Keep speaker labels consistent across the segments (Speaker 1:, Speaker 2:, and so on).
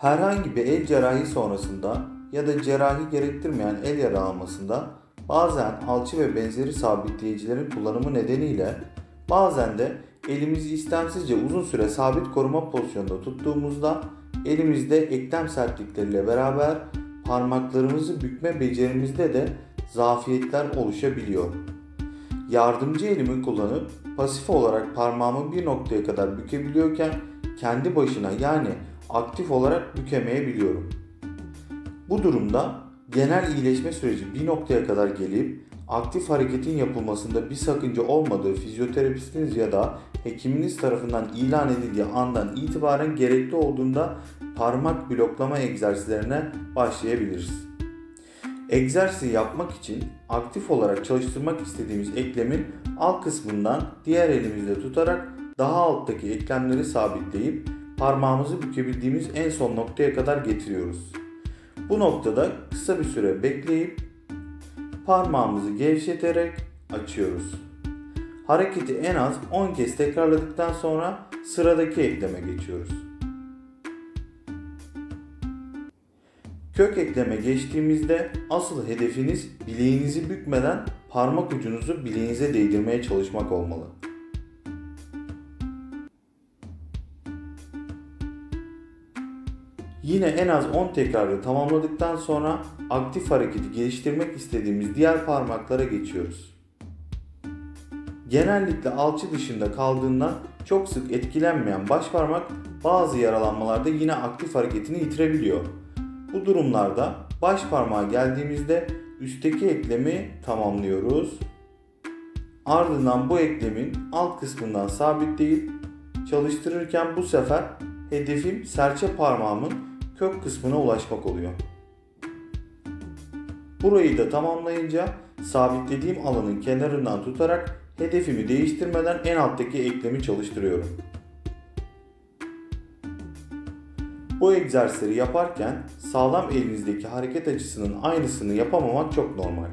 Speaker 1: Herhangi bir el cerrahi sonrasında ya da cerrahi gerektirmeyen el yaralanmasında bazen alçı ve benzeri sabitleyicilerin kullanımı nedeniyle bazen de elimizi istemsizce uzun süre sabit koruma pozisyonunda tuttuğumuzda elimizde eklem sertlikleriyle beraber parmaklarımızı bükme becerimizde de zafiyetler oluşabiliyor. Yardımcı elimi kullanıp pasif olarak parmağımı bir noktaya kadar bükebiliyorken kendi başına yani aktif olarak bükemeyebiliyorum. Bu durumda genel iyileşme süreci bir noktaya kadar gelip aktif hareketin yapılmasında bir sakınca olmadığı fizyoterapistiniz ya da hekiminiz tarafından ilan edildiği andan itibaren gerekli olduğunda parmak bloklama egzersizlerine başlayabiliriz. Egzersizi yapmak için aktif olarak çalıştırmak istediğimiz eklemin alt kısmından diğer elimizle tutarak daha alttaki eklemleri sabitleyip parmağımızı bükebildiğimiz en son noktaya kadar getiriyoruz. Bu noktada kısa bir süre bekleyip parmağımızı gevşeterek açıyoruz. Hareketi en az 10 kez tekrarladıktan sonra sıradaki ekleme geçiyoruz. Kök ekleme geçtiğimizde asıl hedefiniz bileğinizi bükmeden parmak ucunuzu bileğinize değdirmeye çalışmak olmalı. Yine en az 10 tekrarı tamamladıktan sonra aktif hareketi geliştirmek istediğimiz diğer parmaklara geçiyoruz. Genellikle alçı dışında kaldığından çok sık etkilenmeyen baş parmak bazı yaralanmalarda yine aktif hareketini yitirebiliyor. Bu durumlarda baş parmağa geldiğimizde üstteki eklemi tamamlıyoruz. Ardından bu eklemin alt kısmından sabitleyip çalıştırırken bu sefer hedefim serçe parmağımın kök kısmına ulaşmak oluyor. Burayı da tamamlayınca sabitlediğim alanın kenarından tutarak hedefimi değiştirmeden en alttaki eklemi çalıştırıyorum. Bu egzersizleri yaparken sağlam elinizdeki hareket açısının aynısını yapamamak çok normal.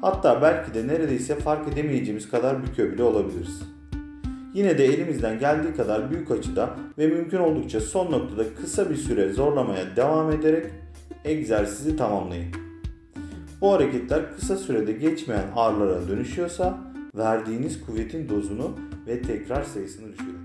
Speaker 1: Hatta belki de neredeyse fark edemeyeceğimiz kadar büküyor bile olabiliriz. Yine de elimizden geldiği kadar büyük açıda ve mümkün oldukça son noktada kısa bir süre zorlamaya devam ederek egzersizi tamamlayın. Bu hareketler kısa sürede geçmeyen ağrılara dönüşüyorsa verdiğiniz kuvvetin dozunu ve tekrar sayısını düşürün.